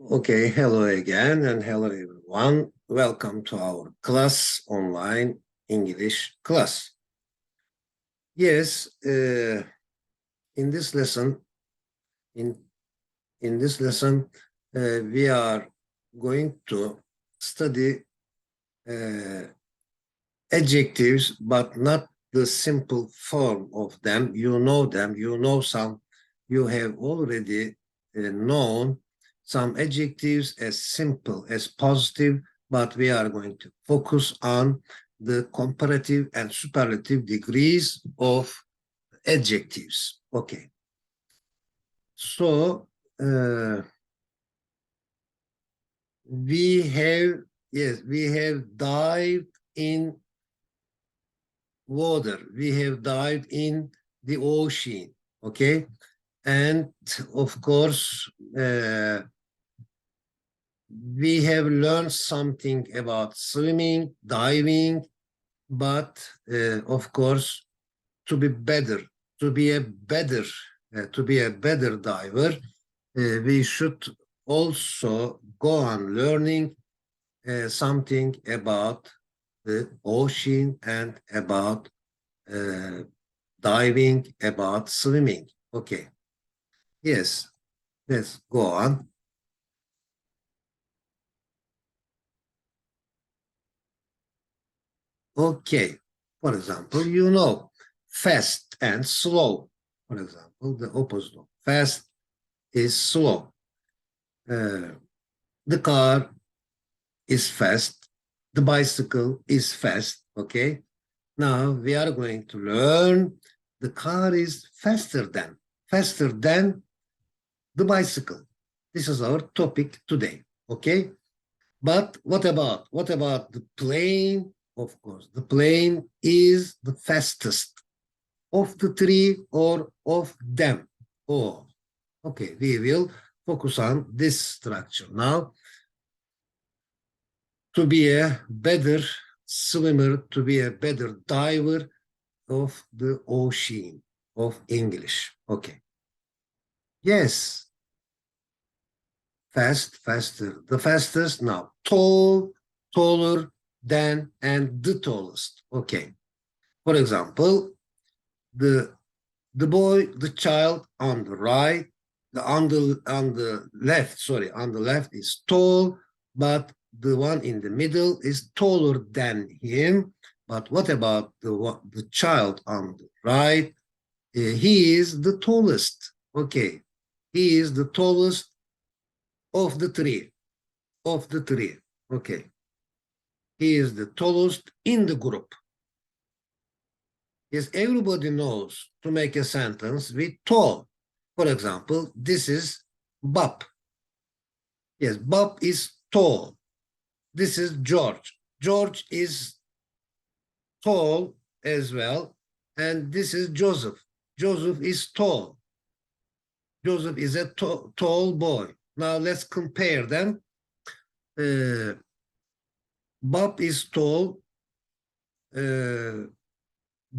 Okay, hello again and hello everyone. Welcome to our class, online English class. Yes, in this lesson, in, in this lesson, we are going to study adjectives, but not the simple form of them. You know some, you have already known some adjectives as simple as positive, but we are going to focus on the comparative and superlative degrees of adjectives. Okay. So we have dived in water. We have dived in the ocean, okay? And of course, we have learned something about swimming, diving, but of course, to be better, to be a better, to be a better diver, we should also go on learning something about the ocean and about diving, about swimming. Okay. Yes, let's go on. Okay. For example, fast and slow. For example, the opposite of fast is slow. The car is fast. The bicycle is fast. Okay. Now we are going to learn the car is faster than the bicycle. This is our topic today. Okay. But what about the plane? Of course, the plane is the fastest of the three or of them. Oh, okay. We will focus on this structure now. To be a better swimmer, to be a better diver of the ocean of English. Okay. Yes. Fast, faster. The fastest now. Tall, taller than, and the tallest. Okay. For example, the boy, the child on the right, on the left is tall, but the one in the middle is taller than him. But what about the child on the right? He is the tallest. Okay, he is the tallest of the three. Okay, he is the tallest in the group. Yes, everybody knows to make a sentence with tall. For example, this is Bob. Yes, Bob is tall. This is George. George is tall as well. And this is Joseph. Joseph is tall. Joseph is a tall boy. Now let's compare them. Bob is tall.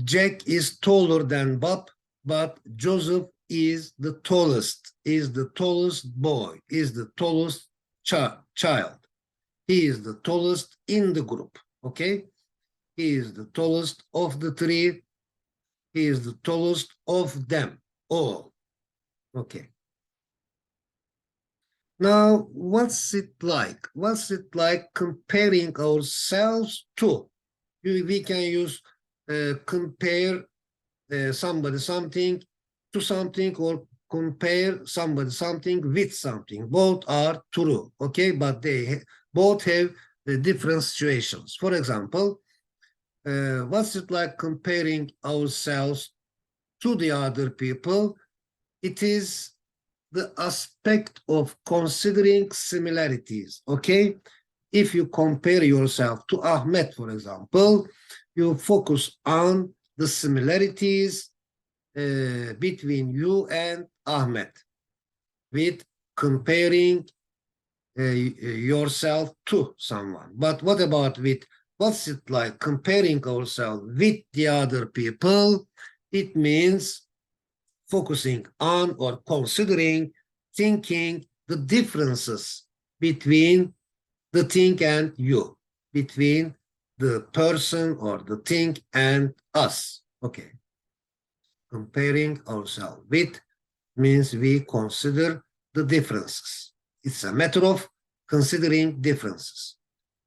Jack is taller than Bob, but Joseph is the tallest boy, is the tallest child. He is the tallest in the group, okay? He is the tallest of the three. He is the tallest of them all, okay? Now, what's it like? What's it like comparing ourselves to? We can use compare somebody something to something, or compare somebody something with something. Both are true, okay? But they both have different situations. For example, what's it like comparing ourselves to the other people? It is the aspect of considering similarities, okay? If you compare yourself to Ahmed, for example, you focus on the similarities between you and Ahmed with comparing yourself to someone. But what about what's it like comparing ourselves with the other people? It means focusing on or considering, thinking the differences between the thing and you, between the person or the thing and us. Okay. Comparing ourselves with means we consider the differences. It's a matter of considering differences.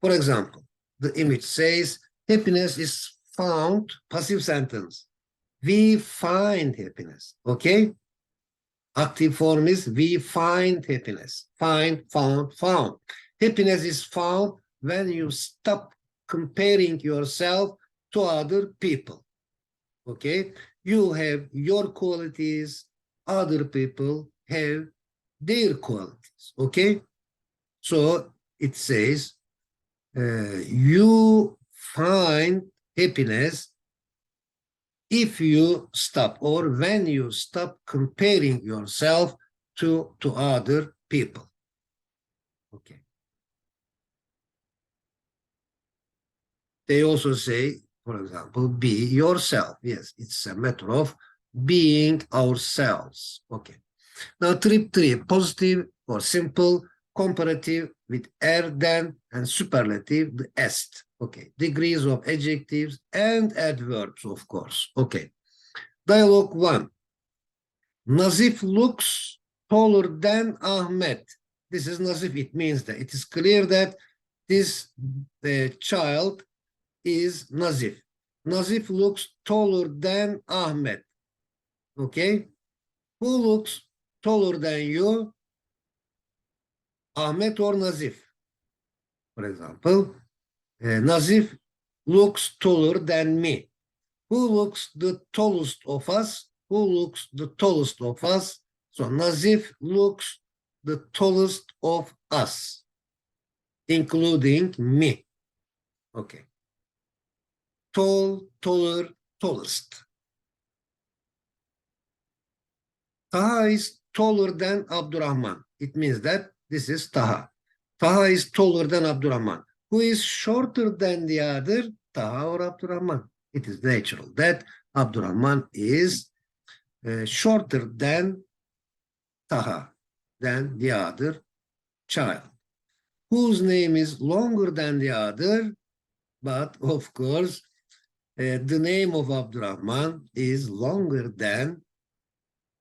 For example, the image says happiness is found, passive sentence. We find happiness, okay? Active form is we find happiness. Find, found, found. Happiness is found when you stop comparing yourself to other people, okay? You have your qualities, other people have their qualities, okay? So it says, you find happiness if you stop or when you stop comparing yourself to other people. Okay. They also say, for example, be yourself. Yes, it's a matter of being ourselves. Okay. Now, trip 3, positive or simple, comparative with er, than, and superlative, the est. Okay. Degrees of adjectives and adverbs, of course. Okay. Dialogue 1. Nazif looks taller than Ahmet. This is Nazif. It means that it is clear that this child is Nazif. Nazif looks taller than Ahmet. Okay? Who looks taller than you? Ahmet or Nazif? For example, Nazif looks taller than me. Who looks the tallest of us? Who looks the tallest of us? So Nazif looks the tallest of us, including me. Okay. Tall, taller, tallest. Taha is taller than Abdurrahman. It means that this is Taha. Taha is taller than Abdurrahman. Who is shorter than the other? Taha or Abdurrahman. It is natural that Abdurrahman is shorter than Taha, than the other child. Whose name is longer than the other? But of course, the name of Abdurrahman is longer than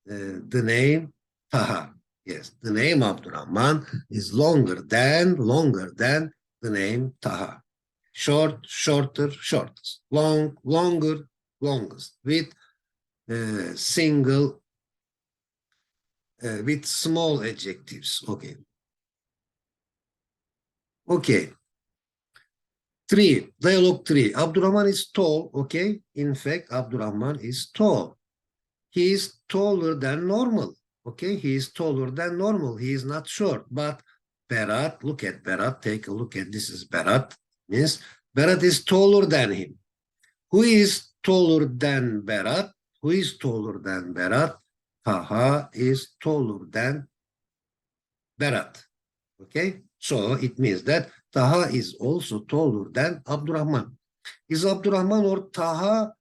the name Taha. Yes, the name Abdurrahman is longer than the name Taha. Short, shorter, shortest. Long, longer, longest. With single, with small adjectives. Okay. Okay. 3, dialogue 3. Abdurrahman is tall, okay? In fact, Abdurrahman is tall. He is taller than normal, okay? He is taller than normal. He is not short. But Berat, look at Berat. Take a look at this is Berat. Means Berat is taller than him. Who is taller than Berat? Who is taller than Berat? Taha is taller than Berat. Okay? So it means that Taha is also taller than Abdurrahman. Is Abdurrahman or Taha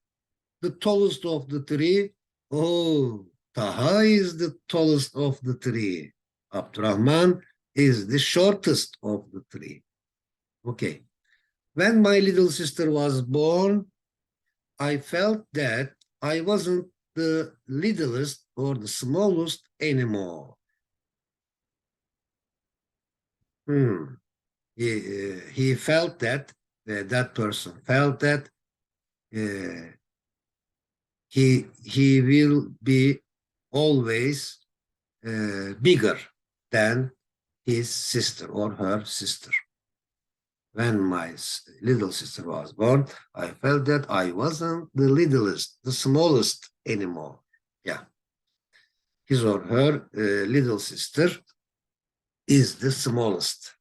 the tallest of the three? Oh, Taha is the tallest of the three. Abdurrahman is the shortest of the three. Okay. When my little sister was born, I felt that I wasn't the littlest or the smallest anymore. He felt that, that person felt that he will be always bigger than his sister or her sister. When my little sister was born, I felt that I wasn't the littlest, the smallest anymore. Yeah. His or her little sister is the smallest.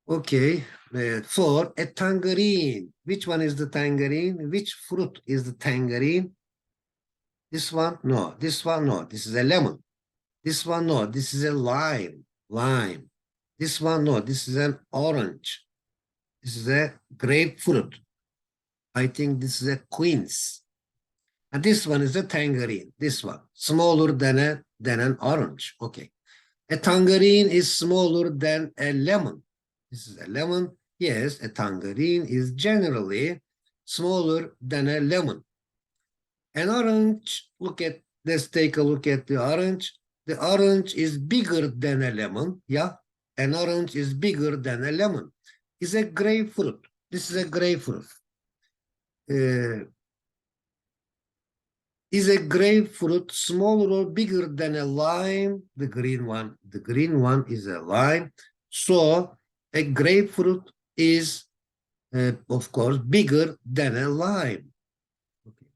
Okay, 4, a tangerine. Which one is the tangerine? Which fruit is the tangerine? This one? No. This one? No. This is a lemon. This one? No. This is a lime. Lime. This one? No. This is an orange. This is a grapefruit. I think this is a quince. And this one is a tangerine. This one. Smaller than an orange. Okay. A tangerine is smaller than a lemon. This is a lemon. Yes, a tangerine is generally smaller than a lemon. An orange, let's take a look at the orange. The orange is bigger than a lemon. Yeah, an orange is bigger than a lemon. It's a grapefruit. This is a grapefruit. Is a grapefruit smaller or bigger than a lime? The green one. The green one is a lime. So a grapefruit is, of course, bigger than a lime. Okay.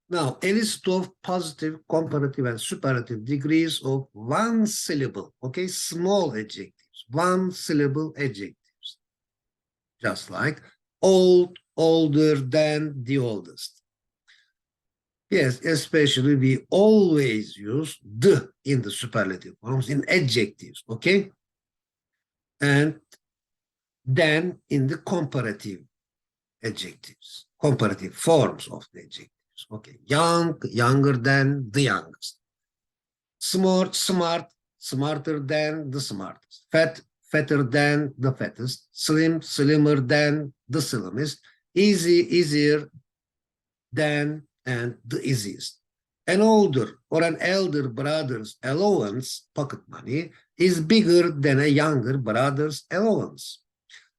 Now, a list of positive, comparative, and superlative degrees of one syllable. Okay, small adjectives, one syllable adjectives. Just like old, older than, the oldest. Yes, especially we always use the in the superlative forms in adjectives, okay? And then in the comparative adjectives, comparative forms of the adjectives, okay? Young, younger than, the youngest. Smart, smart, smarter than, the smartest. Fat, fatter than, the fattest. Slim, slimmer than, the slimmest. Easy, easier than, and the easiest. An older or an elder brother's allowance, pocket money, is bigger than a younger brother's allowance.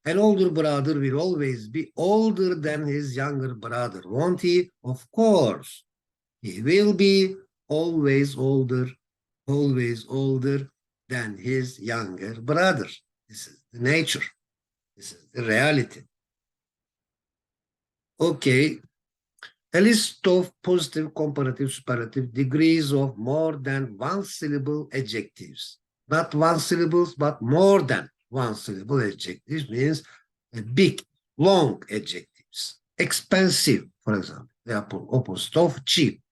An older brother will always be older than his younger brother, won't he? Of course. He will be always older than his younger brother. This is the nature. This is the reality. Okay. A list of positive, comparative, superlative degrees of more than one syllable adjectives. Not one syllables, but more than one syllable adjectives means big, long adjectives. Expensive, for example, the opposite of cheap.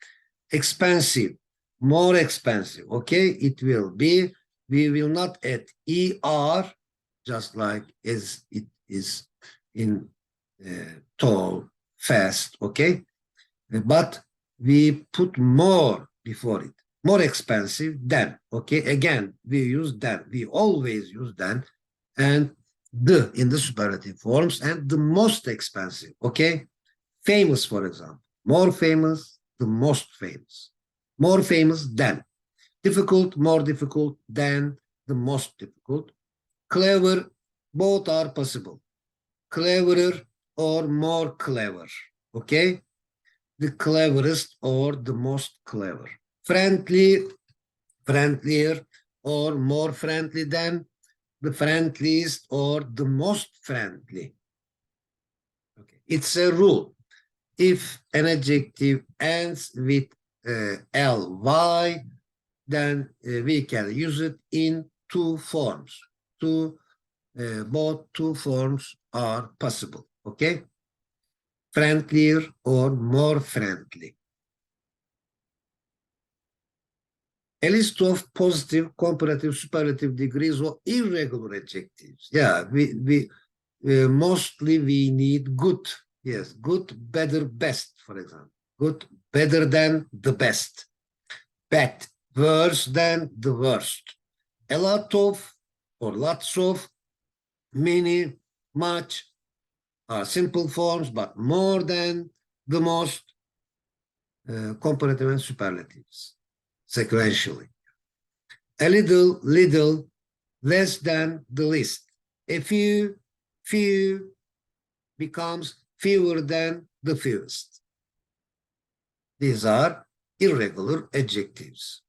Expensive, more expensive, okay? It will be, we will not add ER, just like as it is in tall, fast, okay? But we put more before it, more expensive than, okay? Again, we use than, we always use than, and the in the superlative forms, and the most expensive, okay? Famous, for example, more famous, the most famous, more famous than, difficult, more difficult than, the most difficult, clever, both are possible, cleverer or more clever, okay? The cleverest or the most clever. Friendly, friendlier or more friendly than, the friendliest or the most friendly. Okay. It's a rule. If an adjective ends with ly, then we can use it in two forms. Both two forms are possible. Okay? Friendlier or more friendly. A list of positive, comparative, superlative degrees of irregular adjectives. Yeah, we mostly we need good. Yes, good, better, best, for example. Good, better than, the best. Bad, worse than, the worst. A lot of or lots of, many, much are simple forms, but more than, the most, comparative and superlatives sequentially. A little, little, less than, the least. A few, few becomes fewer than, the fewest. These are irregular adjectives.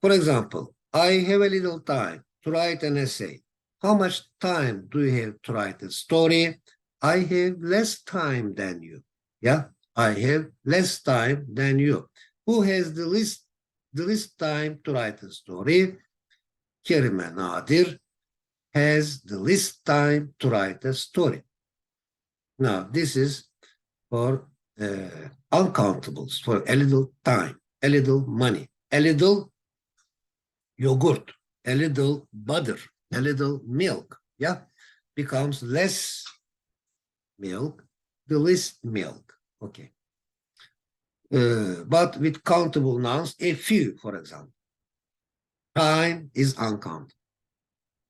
For example, I have a little time to write an essay. How much time do you have to write a story? I have less time than you. Yeah, I have less time than you. Who has the least time to write a story? Kerime Nadir has the least time to write a story. Now, this is for uncountables, for a little time, a little money, a little yogurt, a little butter, a little milk, yeah, becomes less milk, the least milk, okay. But with countable nouns, a few, for example. Time is uncountable,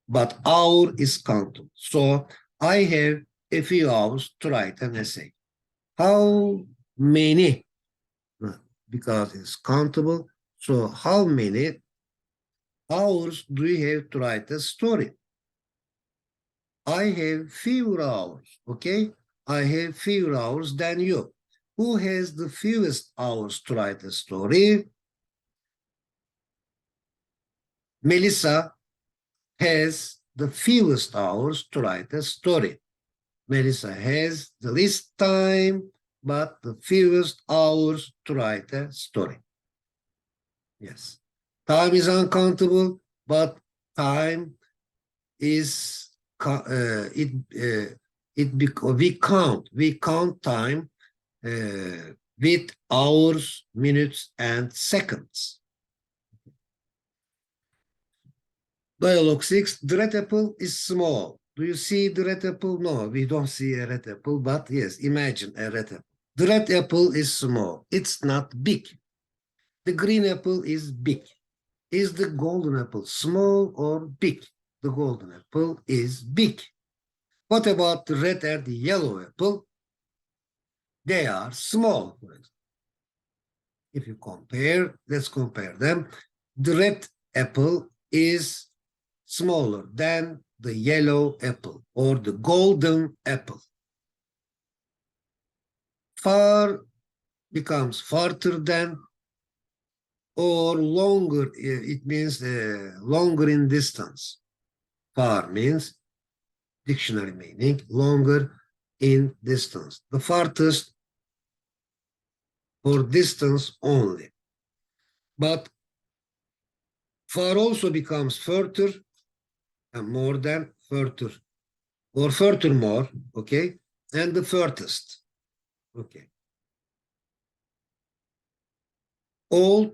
but hour is countable. So I have a few hours to write an essay. How many? Because it's countable. So how many hours do you have to write a story? I have fewer hours, okay? I have fewer hours than you. Who has the fewest hours to write a story? Melissa has the fewest hours to write a story. Melissa has the least time, but the fewest hours to write a story. Yes. Time is uncountable, but time is we count time with hours, minutes, and seconds. Dialogue 6, the red apple is small. Do you see the red apple? No, we don't see a red apple, but yes, imagine a red apple. The red apple is small. It's not big. The green apple is big. Is the golden apple small or big? The golden apple is big. What about the red and the yellow apple? They are small, for example. If you compare, let's compare them. The red apple is smaller than the yellow apple or the golden apple. Far becomes farther than or longer. It means longer in distance. Far means dictionary meaning longer in distance. The farthest for distance only. But far also becomes further and more than further or furthermore, okay, and the furthest, okay. Old,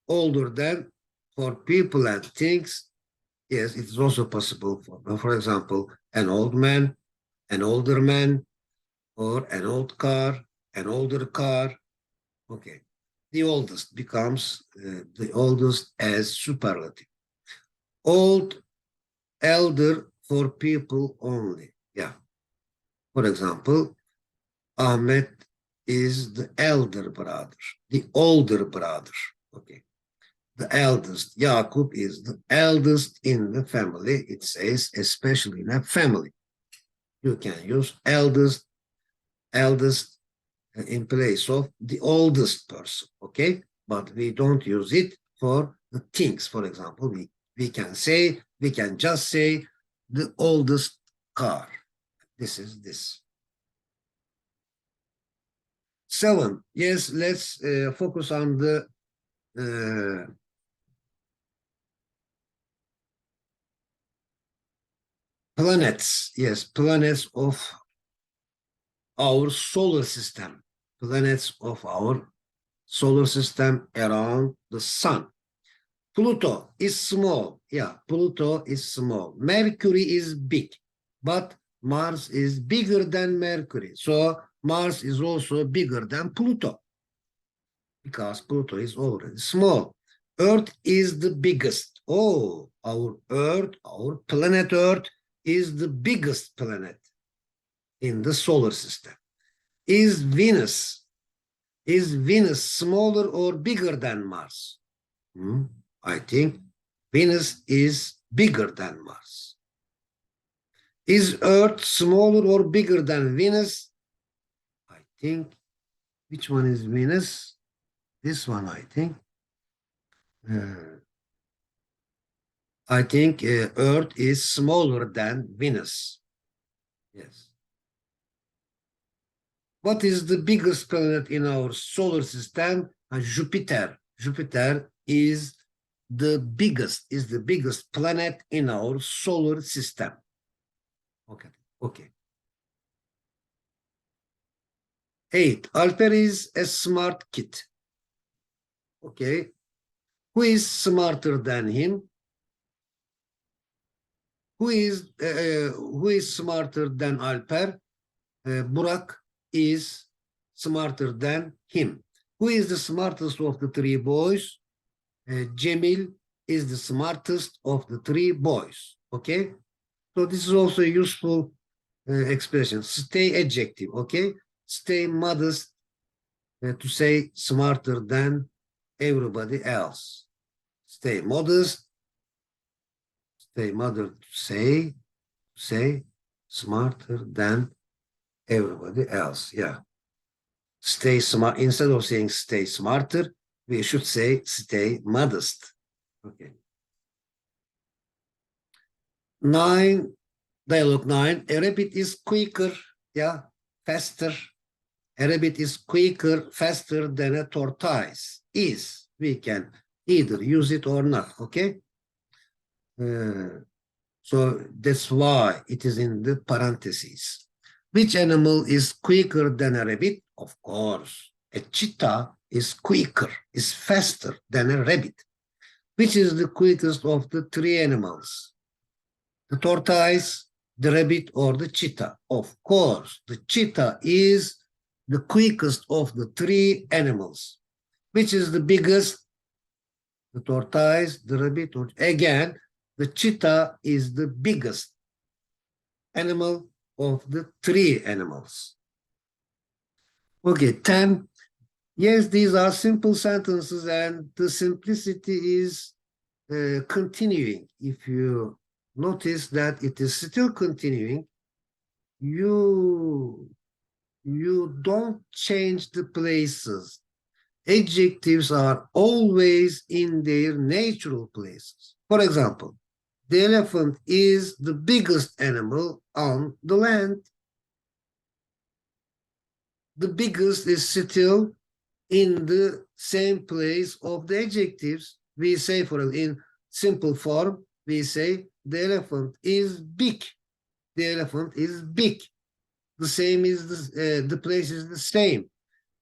older than for people and things, yes, it is also possible for example, an old man, an older man, or an old car, an older car, okay. The oldest becomes the oldest as superlative. Old, elder for people only. Yeah. For example, Ahmed is the elder brother, the older brother. Okay. The eldest. Jakub is the eldest in the family. It says, especially in a family. You can use eldest in place of the oldest person. Okay. But we don't use it for the things. For example, we can just say the oldest car. This is this. 7. Yes, let's focus on the planets. Yes, planets of our solar system. Planets of our solar system around the sun. Pluto is small. Yeah, Pluto is small. Mercury is big, but Mars is bigger than Mercury. So Mars is also bigger than Pluto because Pluto is already small. Earth is the biggest. Oh, our Earth, our planet Earth is the biggest planet in the solar system. Is Venus smaller or bigger than Mars? I think Venus is bigger than Mars. Is Earth smaller or bigger than Venus? I think, which one is Venus? This one, I think. Earth is smaller than Venus. Yes. What is the biggest planet in our solar system? Jupiter. Jupiter is the biggest planet in our solar system. Okay. 8. Alper is a smart kid. Okay. Who is smarter than him? Who is smarter than Alper? Burak is smarter than him. Who is the smartest of the three boys? Cemil is the smartest of the three boys. Okay, so this is also a useful expression. Stay adjective. Okay, stay modest to say smarter than everybody else. Stay modest. Stay modest to say smarter than everybody else. Yeah. Stay smart. Instead of saying stay smarter, we should say stay modest. Okay. 9, dialogue 9. A rabbit is quicker, yeah, faster. A rabbit is quicker, faster than a tortoise. Is. We can either use it or not, okay? So that's why it is in the parentheses. Which animal is quicker than a rabbit? Of course, a cheetah is quicker, is faster than a rabbit. Which is the quickest of the three animals? The tortoise, the rabbit, or the cheetah? Of course, the cheetah is the quickest of the three animals. Which is the biggest? The tortoise, the rabbit, or again, the cheetah is the biggest animal of the three animals. Okay, 10. Yes, these are simple sentences and the simplicity is continuing. If you notice that it is still continuing, you don't change the places. Adjectives are always in their natural places. For example, the elephant is the biggest animal on the land. The biggest is still in the same place of the adjectives. We say, for in simple form, we say the elephant is big. The elephant is big. The same is the place is the same.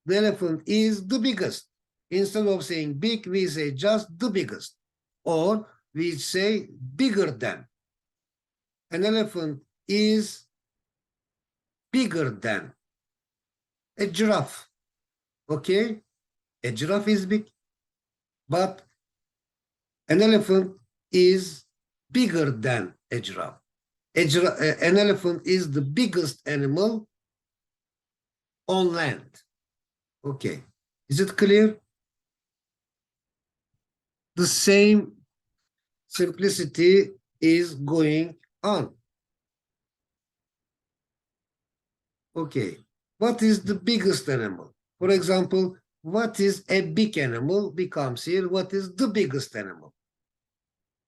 The elephant is the biggest. Instead of saying big, we say just the biggest. Or we say bigger than. An elephant is bigger than a giraffe. Okay? A giraffe is big, but an elephant is bigger than a giraffe. An elephant is the biggest animal on land. Okay. Is it clear? The same simplicity is going on. Okay. What is the biggest animal? For example, what is a big animal becomes here. What is the biggest animal?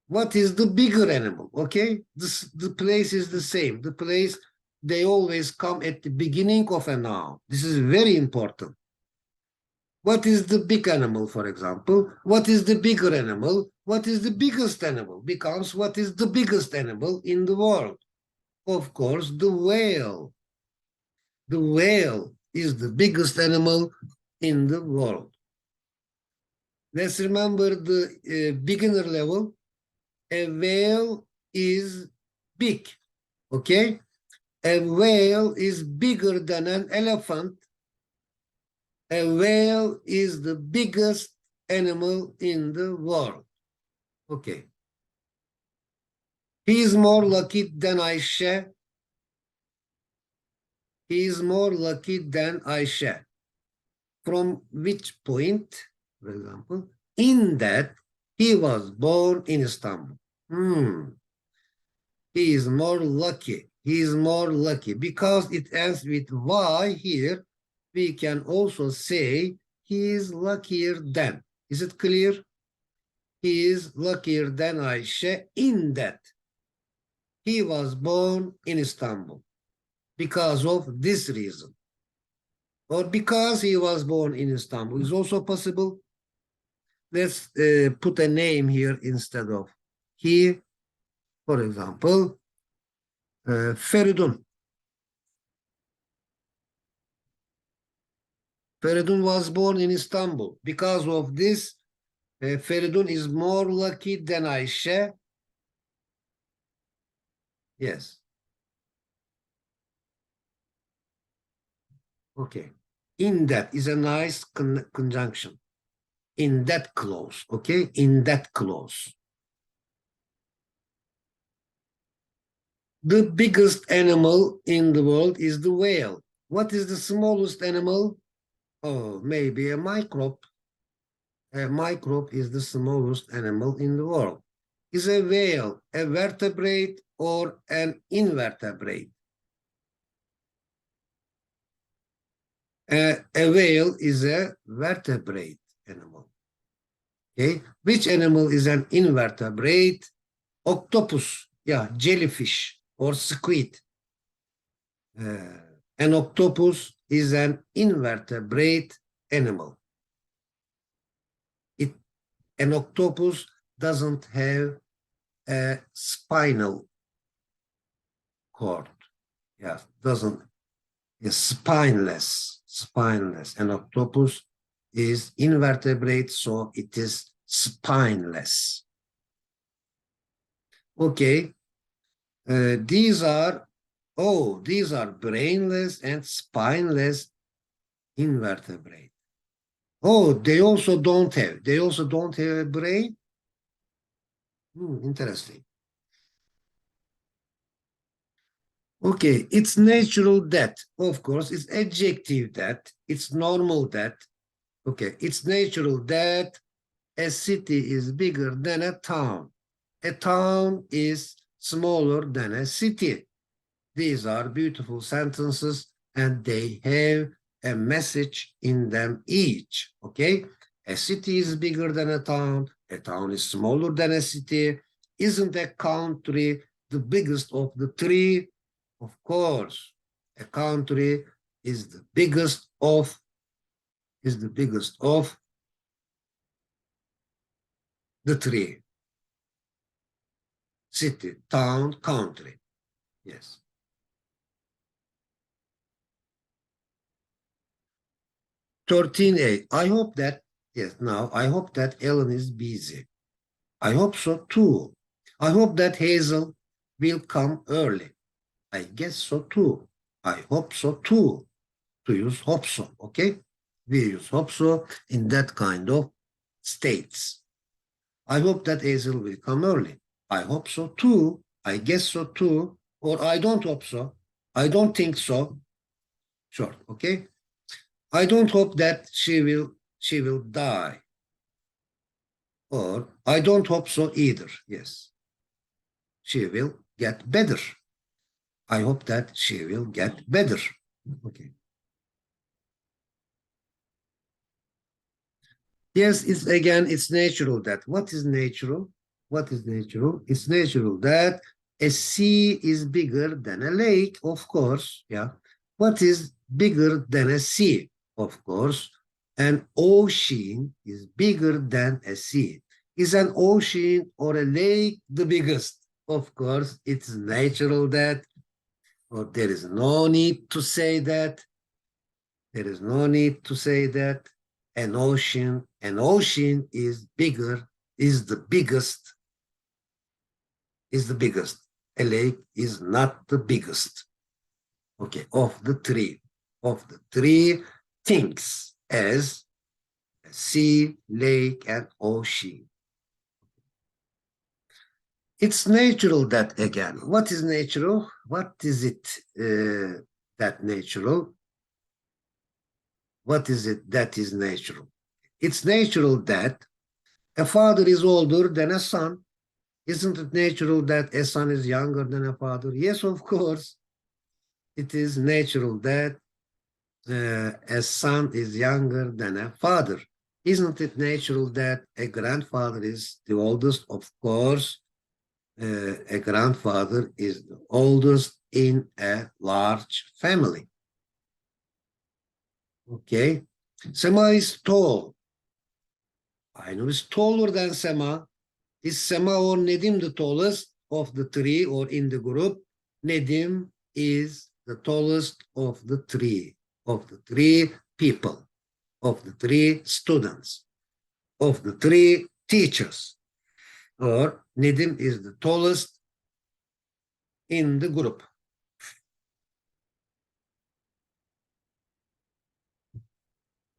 What is the bigger animal? Okay. The place is the same. The place, they always come at the beginning of a noun. This is very important. What is the big animal, for example? What is the bigger animal? What is the biggest animal? Becomes what is the biggest animal in the world? Of course, the whale. The whale is the biggest animal in the world. Let's remember the beginner level. A whale is big, okay? A whale is bigger than an elephant. A whale is the biggest animal in the world. Okay. He is more lucky than Ayşe. He is more lucky than Ayşe. From which point, for example, in that he was born in Istanbul. He is more lucky. He is more lucky because it ends with Y here. We can also say he is luckier than. Is it clear? He is luckier than Ayşe in that he was born in Istanbul because of this reason. Or because he was born in Istanbul is also possible. Let's put a name here instead of he. For example, Feridun. Feridun was born in Istanbul. Because of this, Feridun is more lucky than Ayşe. Yes. Okay. In that is a nice conjunction. In that clause. Okay. In that clause. The biggest animal in the world is the whale. What is the smallest animal? Oh, maybe a microbe. A microbe is the smallest animal in the world. Is a whale a vertebrate or an invertebrate? A whale is a vertebrate animal. Okay, which animal is an invertebrate? Octopus, yeah, jellyfish or squid. An octopus is an invertebrate animal. It, an octopus doesn't have a spinal cord. Yeah, doesn't. Is spineless. Spineless. An octopus is invertebrate, so it is spineless. Okay. These are brainless and spineless invertebrate. Oh, they also don't have a brain. Interesting. Okay, it's natural that, of course, it's adjective that, it's normal that. Okay, it's natural that a city is bigger than a town. A town is smaller than a city. These are beautiful sentences and they have a message in them each, okay? A city is bigger than a town is smaller than a city. Isn't a country the biggest of the three? Of course, a country is the biggest of the three. City, town, country. Yes. 13A. I hope that, yes, now I hope that Ellen is busy. I hope so too. I hope that Hazel will come early. I guess so too. I hope so too. To use hope so, okay? We use hope so in that kind of states. I hope that Hazel will come early. I hope so too. I guess so too. Or I don't hope so. I don't think so. Short, okay? I don't hope that she will die. Or I don't hope so either. Yes. She will get better. I hope that she will get better. Okay. Yes, it's natural that. What is natural? What is natural? It's natural that a sea is bigger than a lake, of course. Yeah. What is bigger than a sea? Of course. An ocean is bigger than a sea. Is an ocean or a lake the biggest? Of course, it's natural that, or there is no need to say that. There is no need to say that an ocean is bigger, is the biggest, is the biggest. A lake is not the biggest. Okay, of the three things as sea, lake, and ocean. It's natural that again. What is natural? What is it that natural? What is it that is natural? It's natural that a father is older than a son. Isn't it natural that a son is younger than a father? Yes, of course. It is natural that a son is younger than a father. Isn't it natural that a grandfather is the oldest? Of course, a grandfather is the oldest in a large family. Okay. Sema is tall. I know is taller than Sema. Is Sema or Nedim the tallest of the three or in the group? Nedim is the tallest of the three people, of the three students, of the three teachers. Or Nedim is the tallest in the group.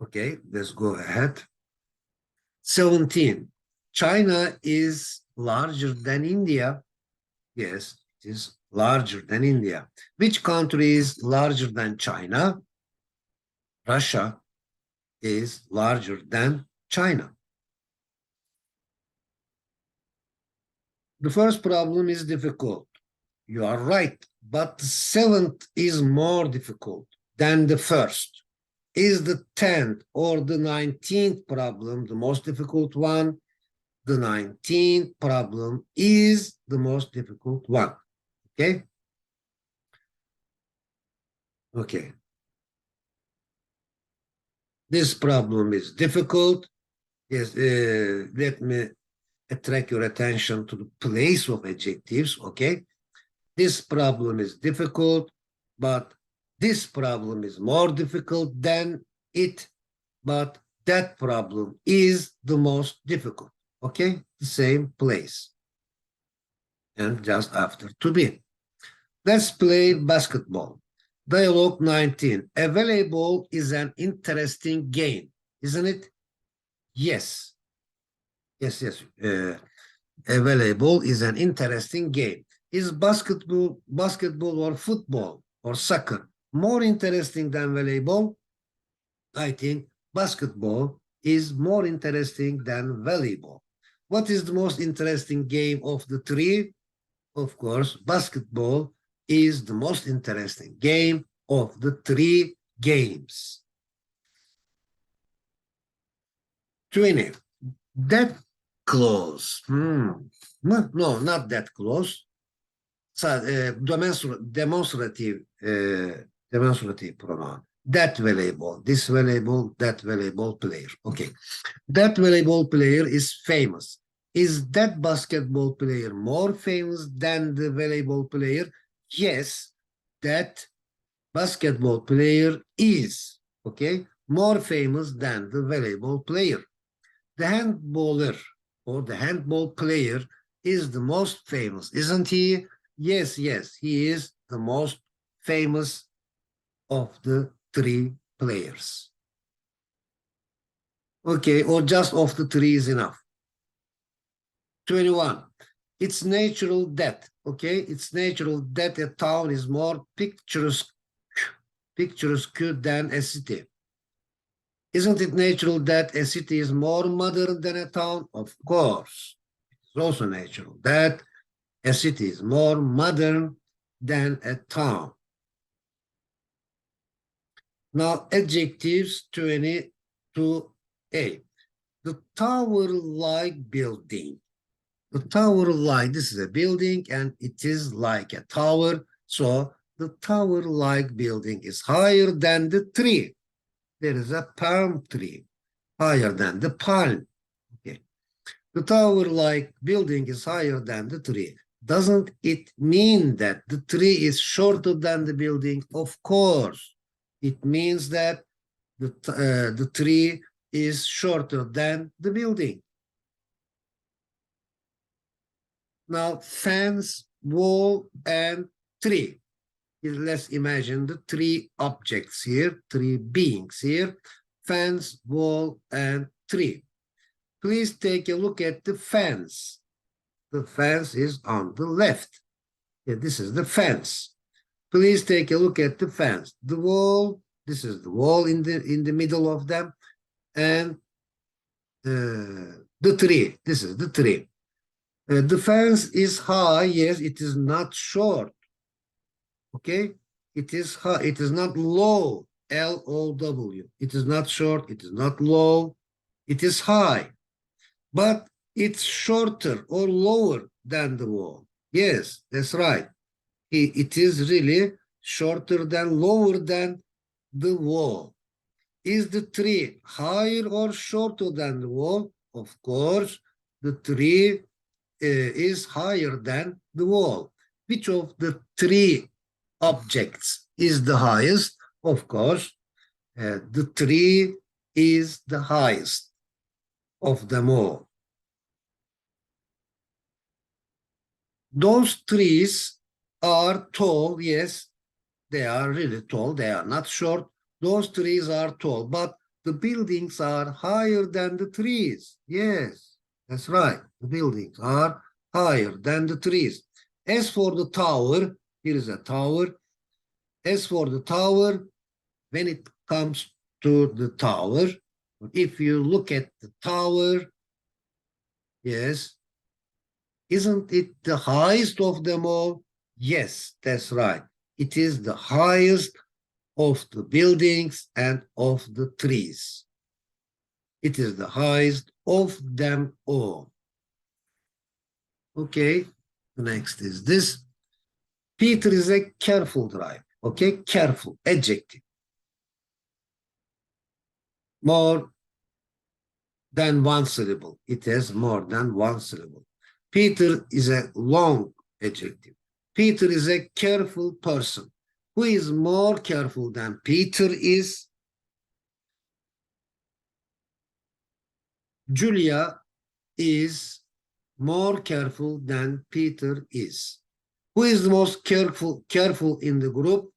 Okay, let's go ahead. 17. China is larger than India. Yes, it is larger than India. Which country is larger than China? Russia is larger than China. The first problem is difficult. You are right, but the seventh is more difficult than the first. Is the 10th or the 19th problem the most difficult one? The 19th problem is the most difficult one. Okay? Okay. This problem is difficult. Yes, let me attract your attention to the place of adjectives, okay? This problem is difficult, but this problem is more difficult than it, but that problem is the most difficult, okay? The same place. And just after to be. Let's play basketball. Dialogue 19. A volleyball is an interesting game, isn't it? Yes. Yes. A volleyball is an interesting game. Is basketball or football or soccer more interesting than volleyball? I think basketball is more interesting than volleyball. What is the most interesting game of the three? Of course, basketball is the most interesting game of the three games. 20. That close. No, not that close. Demonstrative pronoun. That volleyball, this volleyball, that volleyball player. Okay. That volleyball player is famous. Is that basketball player more famous than the volleyball player? Yes, that basketball player is, okay, more famous than the volleyball player. The handballer or the handball player is the most famous, isn't he? Yes, he is the most famous of the three players. Okay, or just of the three is enough. 21. It's natural that, okay, it's natural that a town is more picturesque than a city. Isn't it natural that a city is more modern than a town? Of course. It's also natural that a city is more modern than a town. Now, adjectives 22a. The tower-like building. The tower-like, this is a building and it is like a tower. So the tower-like building is higher than the tree. There is a palm tree higher than the palm. Okay. The tower-like building is higher than the tree. Doesn't it mean that the tree is shorter than the building? Of course. It means that the tree is shorter than the building. Now, fence, wall, and tree. Let's imagine the three objects here, three beings here, fence, wall, and tree. Please take a look at the fence. The fence is on the left. Yeah, this is the fence. Please take a look at the fence. The wall, this is the wall in the middle of them, and the tree, this is the tree. The fence is high, yes, it is not short. Okay, it is high, it is not low, L-O-W. It is not short, it is not low, it is high. But it's shorter or lower than the wall. Yes, that's right. It is really shorter than, lower than the wall. Is the tree higher or shorter than the wall? Of course, the tree is higher than the wall. Which of the three objects is the highest? Of course, the tree is the highest of them all. Those trees are tall, yes, they are really tall, they are not short. Those trees are tall, but the buildings are higher than the trees. Yes, that's right, the buildings are higher than the trees. As for the tower, Here is a tower. As for the tower, when it comes to the tower, if you look at the tower, yes, isn't it the highest of them all? Yes, that's right. It is the highest of the buildings and of the trees. It is the highest of them all. Okay, next is this. Peter is a careful driver. Okay, careful, adjective. More than one syllable. It has more than one syllable. Peter is a long adjective. Peter is a careful person. Who is more careful than Peter is? Julia is more careful than Peter is. Who is the most careful in the group?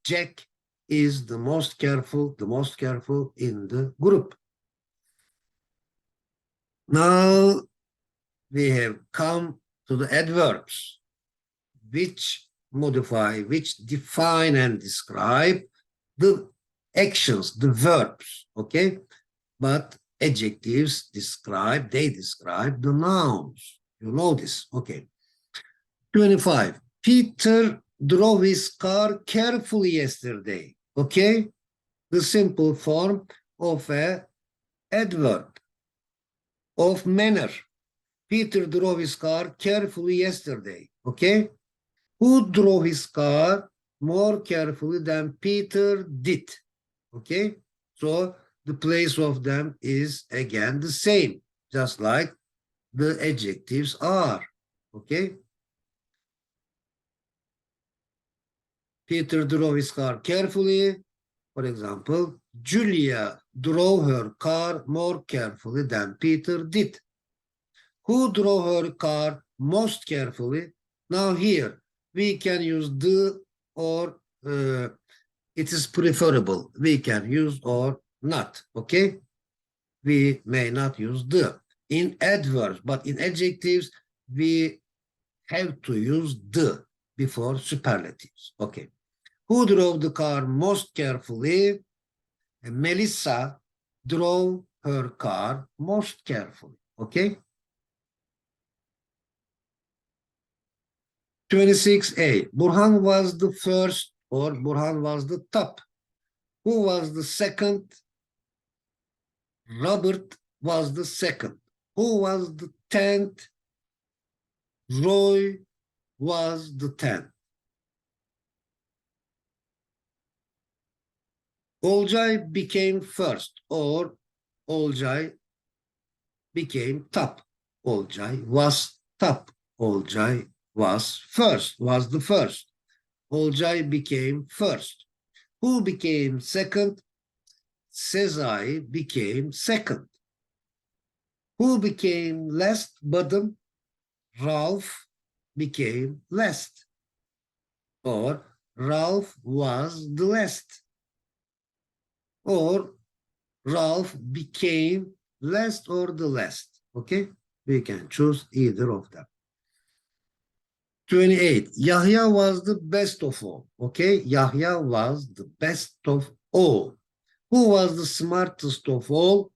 Jack is the most careful in the group. Now we have come to the adverbs, which modify, which define and describe the actions, the verbs, okay? But adjectives describe the nouns. You know this, okay? 25. Peter drove his car carefully yesterday, okay? The simple form of a adverb, of manner. Peter drove his car carefully yesterday, okay? Who drove his car more carefully than Peter did, okay? So the place of them is again the same, just like the adjectives are, okay? Peter drove his car carefully. For example, Julia drove her car more carefully than Peter did. Who drove her car most carefully? Now here, we can use the or it is preferable. We can use or not, okay? We may not use the. In adverbs, but in adjectives, we have to use the before superlatives, okay? Who drove the car most carefully? Melissa drove her car most carefully, okay? 26a, Burhan was the first or Burhan was the top. Who was the second? Robert was the second. Who was the 10th? Roy was the 10th. Olcay became first or Olcay became top. Olcay was top. Olcay was the first. Olcay became first. Who became second? Sezai became second. Who became last bottom? Ralph became last. Or Ralph was the last. Or Ralph became last or the last. Okay? We can choose either of them. 28. Yahya was the best of all. Okay? Yahya was the best of all. Who was the smartest of all?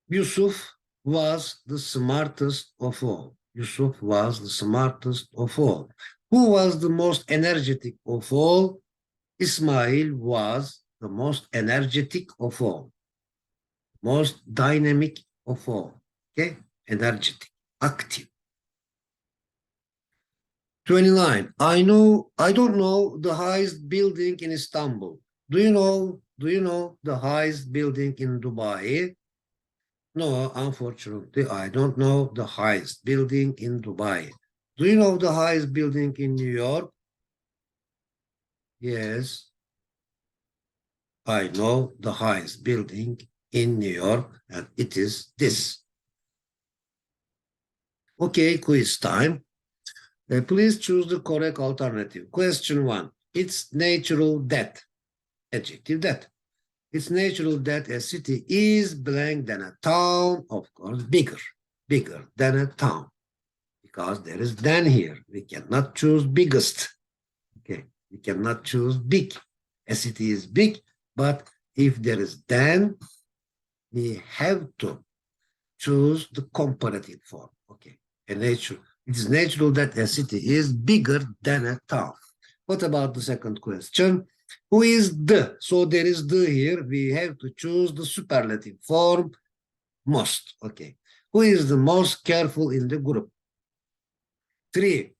Yusuf was the smartest of all. Yusuf was the smartest of all. Who was the most energetic of all? Ismail was the most energetic of all. Most dynamic of all. Okay? Energetic, active. 29. I don't know the highest building in Istanbul. Do you know the highest building in Dubai? No, unfortunately, I don't know the highest building in Dubai. Do you know the highest building in New York? Yes, I know the highest building in New York, and it is this. Okay, quiz time. Please choose the correct alternative. Question 1. It's natural that, adjective that. It's natural that a city is blank than a town, of course, bigger than a town. because there is than here. We cannot choose biggest. Okay, we cannot choose big. SET is big, but if there is than, we have to choose the comparative form. Okay, it is natural that a city is bigger than a town. What about the second question? Who is the? So there is the here. We have to choose the superlative form, most. Okay. Who is the most careful in the group? 3.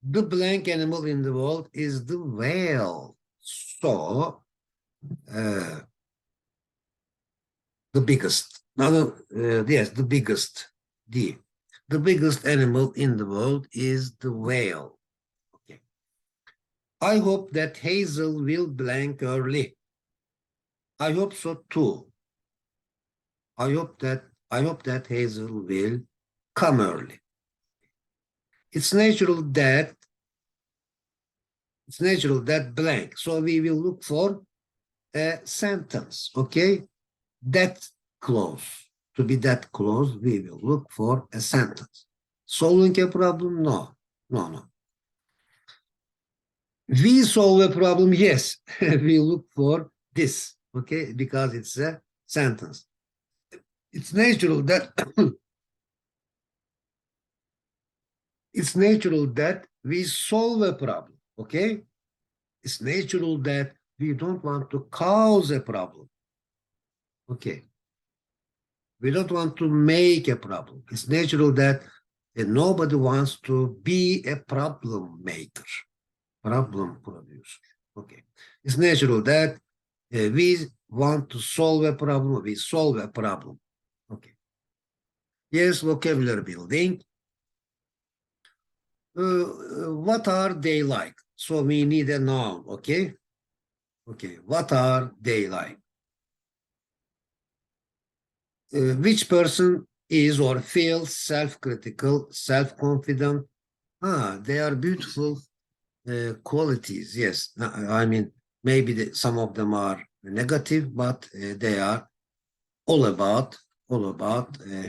The blank animal in the world is the whale. So, the biggest. Yes, the biggest. D. The biggest animal in the world is the whale. Okay. I hope that Hazel will blank early. I hope so too. I hope that Hazel will come early. It's natural that blank. So we will look for a sentence. Okay, that close. To be that close, we will look for a sentence. Solving a problem? No. We solve a problem? Yes. We look for this. Okay, because it's a sentence. It's natural that it's natural that we solve a problem. Okay, it's natural that we don't want to cause a problem. Okay, we don't want to make a problem. It's natural that nobody wants to be a problem maker, problem producer. Okay, it's natural that we want to solve a problem. We solve a problem. Okay. Yes, vocabulary building. What are they like? So we need a noun. Okay. Okay. What are they like? Which person is or feels self-critical, self-confident? They are beautiful qualities. Yes, I mean maybe some of them are negative, but they are all about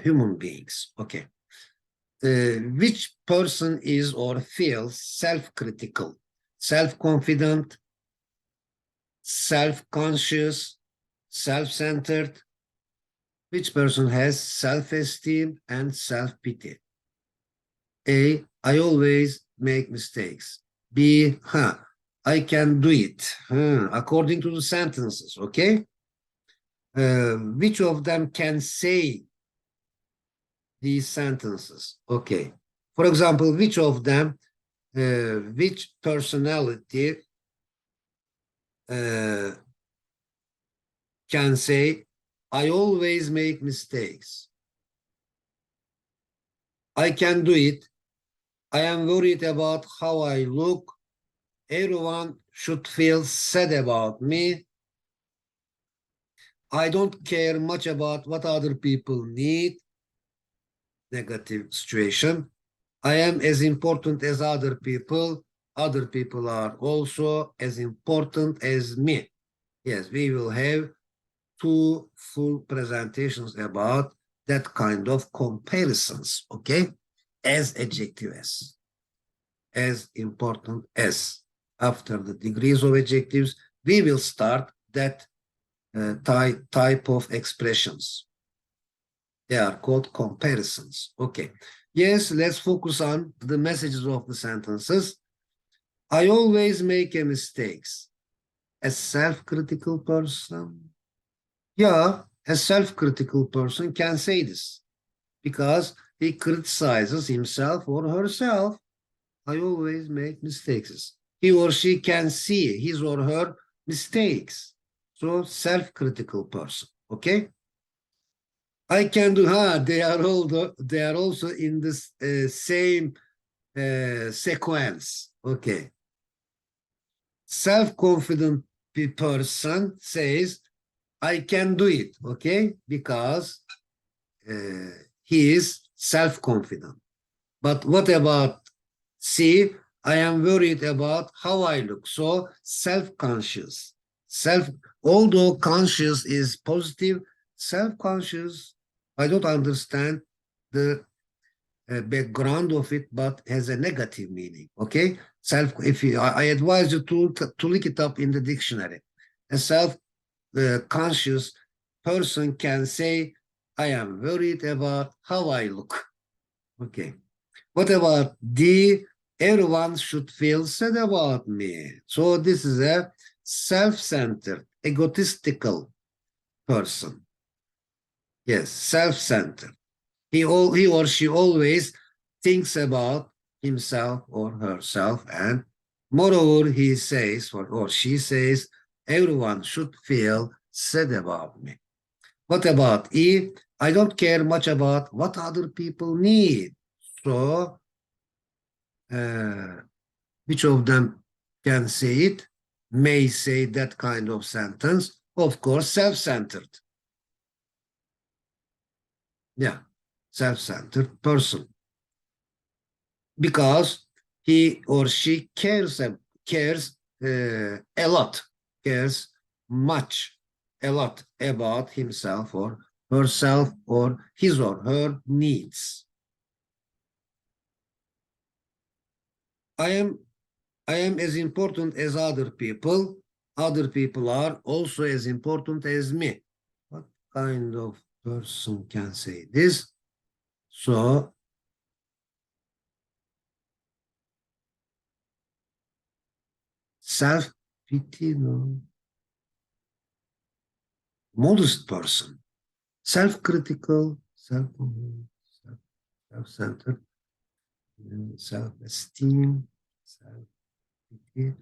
human beings. Okay. Which person is or feels self-critical, self-confident, self-conscious, self-centered? Which person has self-esteem and self-pity? A, I always make mistakes. B, I can do it. According to the sentences, okay? Which of them can say these sentences? Okay. For example, which of them, which personality can say, I always make mistakes. I can do it. I am worried about how I look. Everyone should feel sad about me. I don't care much about what other people need. Negative situation. I am as important as other people. Other people are also as important as me. Yes, we will have 2 full presentations about that kind of comparisons, okay? As adjectives, as important as. After the degrees of adjectives, we will start that type of expressions. They are called comparisons. Okay. Yes, let's focus on the messages of the sentences. I always make a mistakes. A self-critical person. Yeah, a self-critical person can say this because he criticizes himself or herself. I always make mistakes. He or she can see his or her mistakes. So self-critical person. Okay. I can do. They are also in this same sequence. Okay. Self-confident person says, I can do it. Okay, because he is self-confident. But what about C? I am worried about how I look. So self-conscious. Although conscious is positive, self-conscious, I don't understand the background of it, but has a negative meaning. Okay, I advise you to look it up in the dictionary. A self-conscious person can say, "I am worried about how I look." Okay. What about D? Everyone should feel sad about me. So this is a self-centered, egotistical person. Yes, self-centered. He or she always thinks about himself or herself, and moreover, he says or she says, everyone should feel sad about me. What about E? I don't care much about what other people need. So, which of them can say it? May say that kind of sentence. Of course, self-centered. Yeah, self-centered person. Because he or she cares a lot, cares much, a lot about himself or herself or his or her needs. I am as important as other people. Other people are also as important as me. What kind of person can say this? So self-pity, no. Modest person, self-critical, self-centered, self-esteem, self-pity.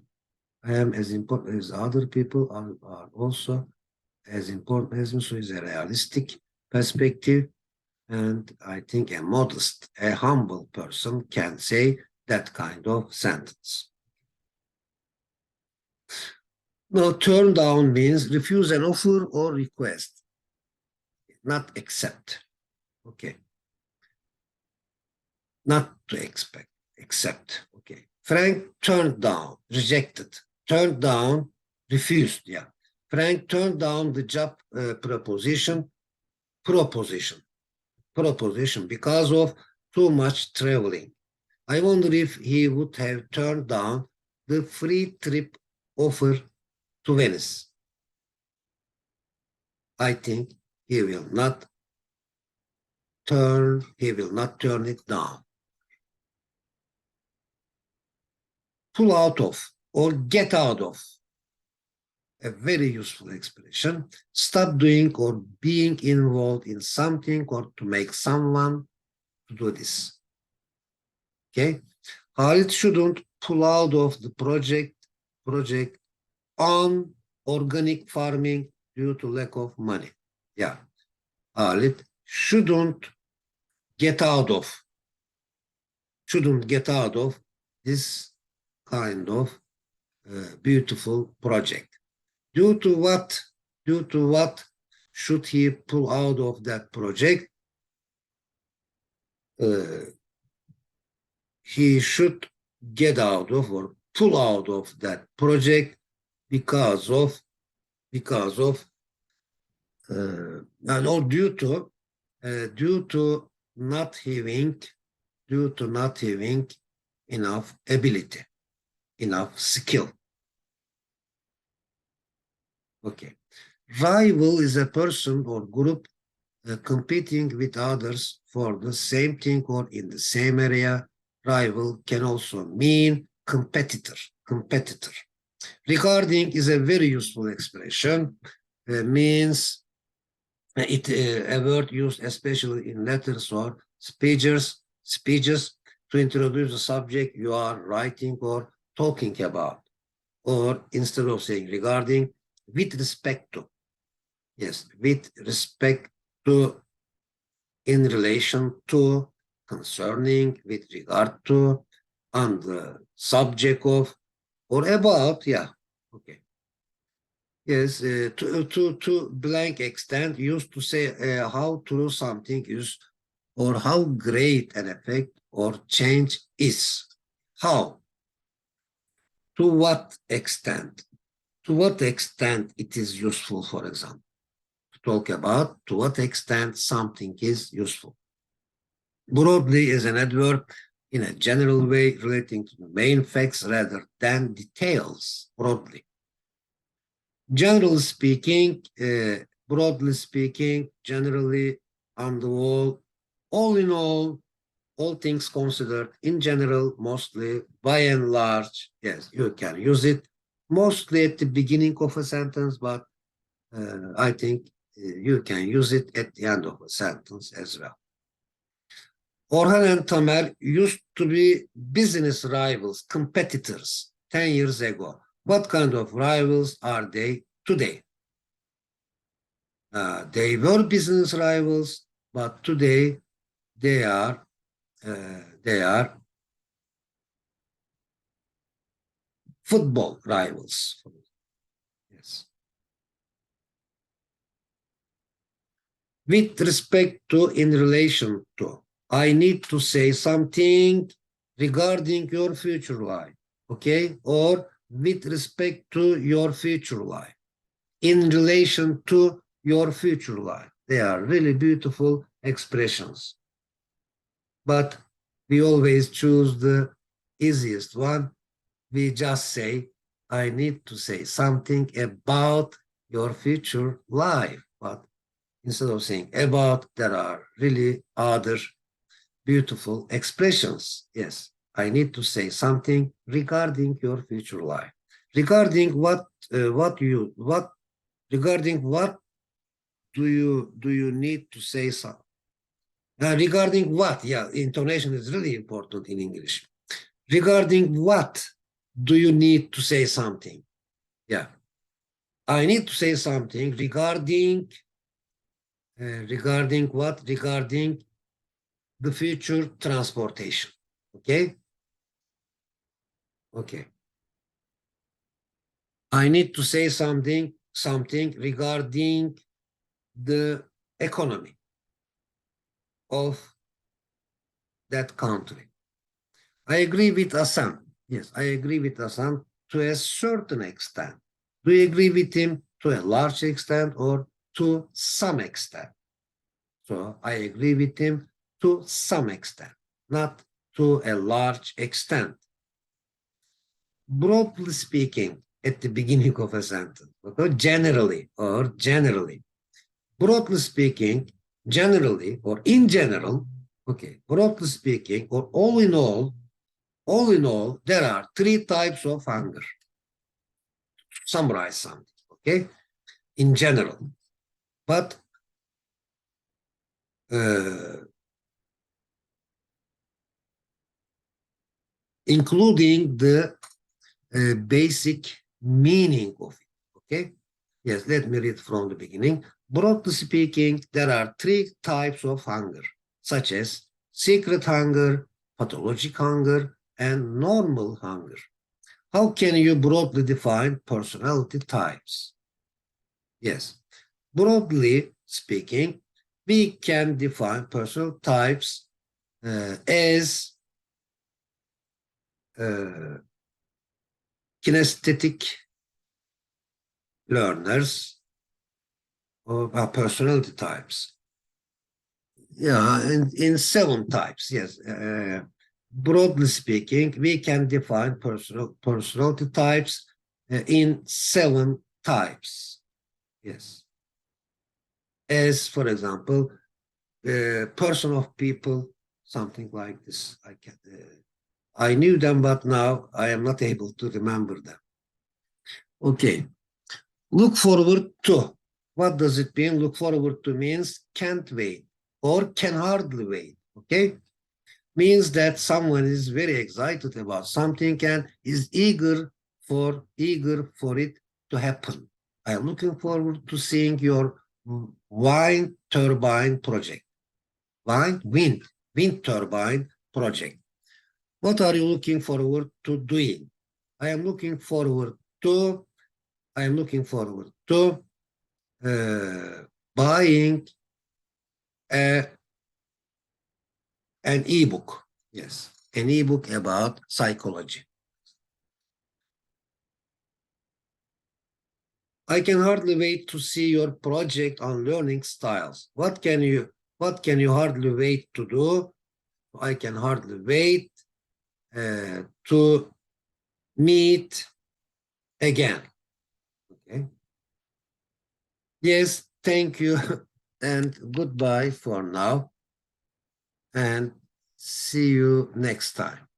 I am as important as other people are also as important as me. So it's a realistic perspective. And I think a modest, a humble person can say that kind of sentence. Now, turn down means refuse an offer or request, not accept. Okay. Not to expect, accept. Okay. Frank turned down, rejected, turned down, refused. Yeah. Frank turned down the job proposition because of too much traveling. I wonder if he would have turned down the free trip offer to Venice. I think he will not turn it down. Pull out of or get out of. A very useful expression. Stop doing or being involved in something or to make someone to do this. Okay. Halit shouldn't pull out of the project on organic farming due to lack of money. Yeah. Halit shouldn't get out of this kind of beautiful project. Due to what should he pull out of that project? He should get out of or pull out of that project because of or due to not having enough ability, enough skill. Okay. Rival is a person or group competing with others for the same thing or in the same area. Rival can also mean competitor. Regarding is a very useful expression. Means a word used especially in letters or speeches to introduce the subject you are writing or talking about. Or instead of saying regarding, with respect to. Yes, with respect to, in relation to, concerning, with regard to, on the subject of, or about, yeah, okay. Yes, to blank extent used to say how true something is or how great an effect or change is. How? To what extent? To what extent it is useful, for example. To talk about to what extent something is useful. Broadly is an adverb in a general way relating to the main facts rather than details. Broadly. Generally speaking, broadly speaking, generally, on the whole, all in all things considered, in general, mostly, by and large, yes, you can use it mostly at the beginning of a sentence, but I think you can use it at the end of a sentence as well. Orhan and Tamer used to be business rivals, competitors 10 years ago. What kind of rivals are they today? They were business rivals, but today they are football rivals. Yes. With respect to, in relation to, I need to say something regarding your future life, okay? Or with respect to your future life, in relation to your future life. They are really beautiful expressions. But we always choose the easiest one. We just say, I need to say something about your future life. But instead of saying about, there are really other beautiful expressions. Yes, I need to say something regarding your future life. Regarding regarding what do you need to say something? Regarding what? Yeah, intonation is really important in English. Regarding what do you need to say something? Yeah. I need to say something regarding what? Regarding the future transportation. Okay? Okay. I need to say something regarding the economy of that country. I agree with Hassan. Yes, I agree with Hassan to a certain extent. Do you agree with him to a large extent or to some extent? So I agree with him to some extent, not to a large extent. Broadly speaking, at the beginning of a sentence, okay? Generally. Broadly speaking, generally or in general, okay, broadly speaking, or all in all, there are three types of hunger. Summarize something, okay, in general. But including the basic meaning of it, okay? Yes, let me read from the beginning. Broadly speaking, there are three types of hunger, such as secret hunger, pathologic hunger, and normal hunger. How can you broadly define personality types? Yes, broadly speaking, we can define personal types as kinesthetic learners or personality types. Yeah, in seven types, yes. Broadly speaking, we can define personality types in seven types. Yes. As, for example, person of people, something like this. I knew them, but now I am not able to remember them. Okay. Look forward to. What does it mean? Look forward to means can't wait or can hardly wait. Okay. Means that someone is very excited about something and is eager for it to happen. I'm looking forward to seeing your wind turbine project. Wind turbine project. What are you looking forward to doing? I am looking forward to buying an ebook. Yes, an ebook about psychology. I can hardly wait to see your project on learning styles. What can you hardly wait to do? I can hardly wait to meet again. Okay. Yes, thank you and goodbye for now. And see you next time.